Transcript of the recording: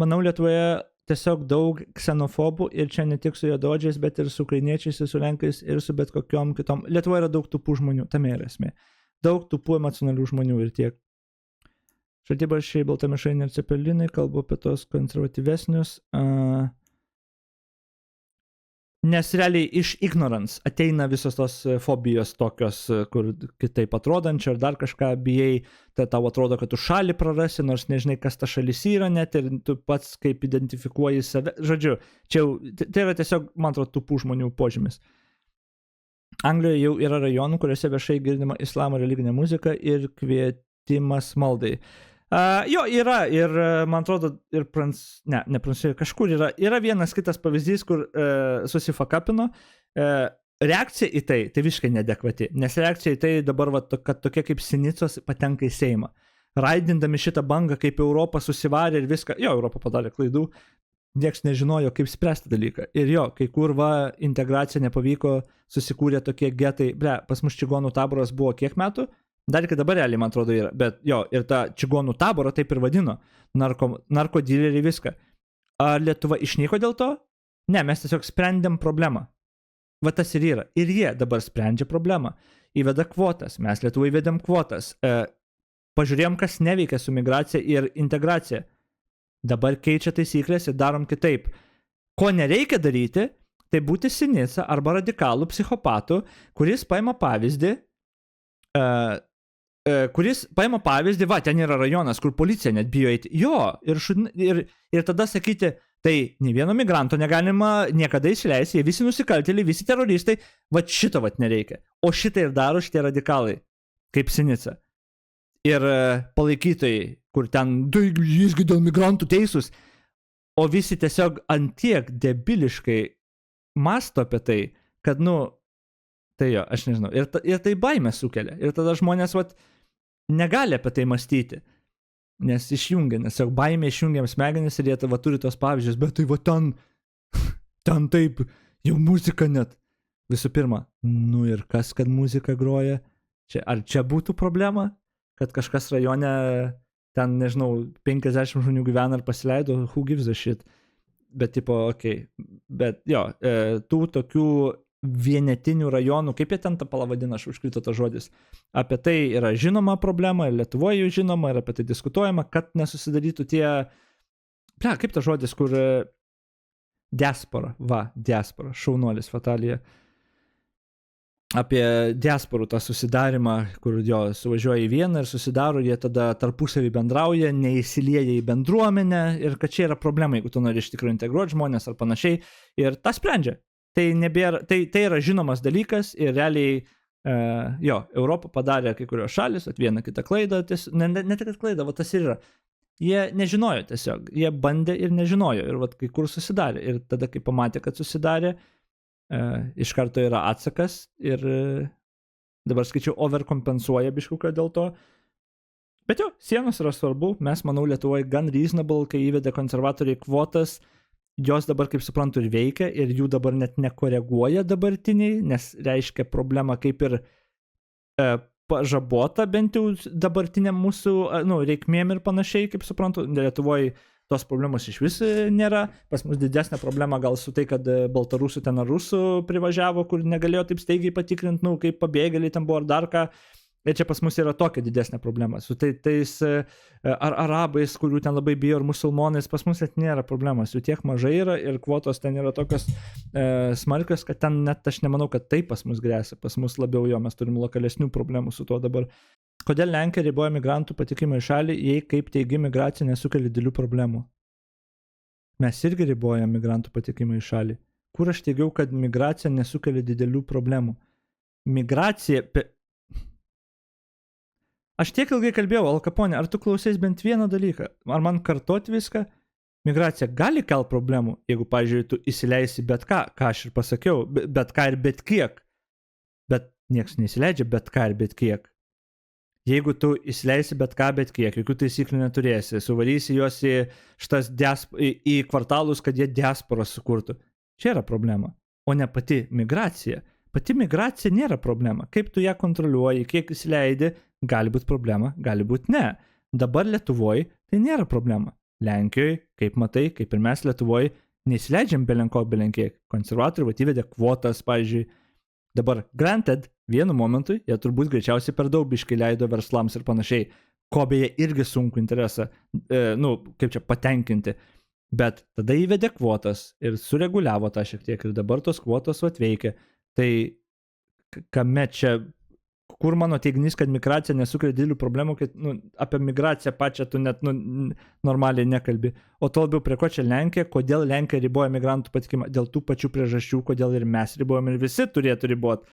manau, Lietuvoje tiesiog daug ksenofobų ir čia ne tik su juodaodžiais, bet ir su ukrainiečiais, ir su lenkais, ir su bet kokiom kitom. Lietuvoje yra daug tupų žmonių, tame yra esmė. Daug tupų emocionalių žmonių ir tiek. Šaltibarščiai, baltamišrainiai ir cepelinai, kalbu apie tos konservatyvesnius. Nes realiai iš ignorance ateina visos tos fobijos tokios, kur kitaip atrodančio ir dar kažką bijai, tai tau atrodo, kad tu šalį prarasi, nors nežinai, kas ta šalis yra net ir tu pats kaip identifikuoji save. Žodžiu, tai yra tiesiog, man atrodo, tupų žmonių požymis. Anglijoje jau yra rajonų, kuriuose viešai girdima islamo religinė muzika ir kvietimas maldai. Jo, yra ir, man atrodo, ir ne Prancūzijoje, kažkur yra vienas kitas pavyzdys, kur susifakapino. Reakcija į tai visiškai neadekvati, nes reakcija į tai dabar, kad tokie kaip Sinicos patenka į Seimą. Raidindami šitą bangą, kaip Europą susivarė ir viską, Europa padarė klaidų, nieks nežinojo, kaip spręsti dalyką. Ir kai kur integracija nepavyko, susikūrė tokie getai, pas mus čigonų taboras buvo kiek metų? Dar iki dabar realiai, man atrodo, yra, bet ir tą čigonų taborą taip ir vadino, narkodileriai viską. Ar Lietuva išnyko dėl to? Ne, mes tiesiog sprendėm problemą. Va tas ir yra. Ir jie dabar sprendžia problemą. Įveda kvotas, mes Lietuvai įvedėm kvotas. Pažiūrėjom, kas neveikia su migracija ir integracija. Dabar keičia taisyklės ir darom kitaip. Ko nereikia daryti, tai būti Sinica arba radikalų psichopatų, kuris paima pavyzdį, ten yra rajonas, kur policija net bijo eiti. Ir tada sakyti, tai nei vieno migranto negalima niekada įsileisti, jie visi nusikaltėliai, visi teroristai, šito nereikia. O šitai ir daro šitie radikalai, kaip Sinica. Ir palaikytojai, kur ten, jisgi dėl migrantų teisus, o visi tiesiog antiek debiliškai masto apie tai, kad, tai aš nežinau, ir tai baimę sukelia. Ir tada žmonės, negali apie tai mąstyti, nes išjungia, nes jau baimė išjungiam smegenis ir jie turi tos pavyzdžius, bet tai ten taip, jau muzika net. Visų pirma, ir kas, kad muzika groja? Ar čia būtų problema, kad kažkas rajone, ten, nežinau, 50 žmonių gyvena ir pasileido, who gives a shit? Bet bet tų tokių vienetinių rajonų, kaip jie ten tą palavadina, aš užkrito tas žodis. Apie tai yra žinoma problema, ir Lietuvoje jau žinoma, ir apie tai diskutuojama, kad nesusidarytų tie, kaip tas žodis, kur diaspora, šaunuolis, fatalija. Apie diasporų tą susidarimą, kur suvažiuoja į vieną ir susidaro, jie tada tarpusavį bendrauja, neįsilieja į bendruomenę, ir kad čia yra problema, jeigu tu nori iš tikrųjų integruoti žmonės ar panašiai, ir tą sprendžia. Tai yra žinomas dalykas ir realiai, Europą padarė kai kurios šalis, vieną kitą klaidą, ne tik klaidą, tas ir yra. Jie nežinojo tiesiog, jie bandė ir nežinojo, ir kai kur susidarė. Ir tada, kai pamatė, kad susidarė, iš karto yra atsakas ir dabar skaičiau, overkompensuoja biškuką dėl to. Bet sienos yra svarbu, mes, manau, Lietuvoje gan reasonable, kai įvedė konservatoriai kvotas, jos dabar, kaip suprantu, ir veikia, ir jų dabar net nekoreguoja dabartiniai, nes reiškia problema kaip ir pažabota bent jau dabartiniam mūsų reikmėm ir panašiai, kaip suprantu. Lietuvoje tos problemos iš vis nėra. Pas mus didesnė problema gal su tai, kad baltarusų ten ar rusų privažiavo, kur negalėjo taip staigiai patikrinti, kaip pabėgėliai ten buvo ar dar ką. Ir čia pas mus yra tokia didesnė problema. Su tais ar arabais, kurių ten labai bijo, ar musulmonais, pas mus net nėra problemas. Jų tiek mažai yra ir kvotos ten yra tokios smarkios, kad ten net aš nemanau, kad tai pas mus grėsia. Pas mus labiau mes turim lokalesnių problemų su tuo dabar. Kodėl Lenkija riboja migrantų patekimą į šalį, jei kaip teigi migracija nesukelia didelių problemų? Mes irgi ribojame migrantų patekimą į šalį. Kur aš teigiau, kad migracija nesukelia didelių problemų? Migracija... Aš tiek ilgai kalbėjau, Al Capone, ar tu klausės bent vieną dalyką? Ar man kartot viską? Migracija gali kelt problemų, jeigu, pavyzdžiui, tu įsileisi bet ką aš ir pasakiau, bet ką ir bet kiek. Bet nieks neįsileidžia bet ką ir bet kiek. Jeigu tu įsileisi bet ką bet kiek, jokių taisyklių neturėsi, suvarysi juos į kvartalus, kad jie diasporą sukurtų. Čia yra problema, o ne pati migracija. Pati migracija nėra problema. Kaip tu ją kontroliuoji, kiek įsileidi, gali būti problema, gali būti ne. Dabar Lietuvoje tai nėra problema. Lenkijoje, kaip matai, kaip ir mes Lietuvoje, neįsileidžiam belenkiek. Konservatoriai vat įvedė kvotas, pavyzdžiui. Dabar, granted, vienu momentu, jie turbūt greičiausiai per daug biškai leido verslams ir panašiai, ko beje irgi sunku interesą, kaip čia patenkinti. Bet tada įvedė kvotas ir sureguliavo tą šiek tiek ir dabar tos kvotos atveikia. Tai kame čia, kur mano teiginys, kad migracija nesukuria didelių problemų, kad apie migraciją pačią tu net normaliai nekalbi. O to labiau prie ko čia Lenkija, kodėl Lenkija riboja migrantų patikimą, dėl tų pačių priežasčių, kodėl ir mes ribojame ir visi turėtų riboti.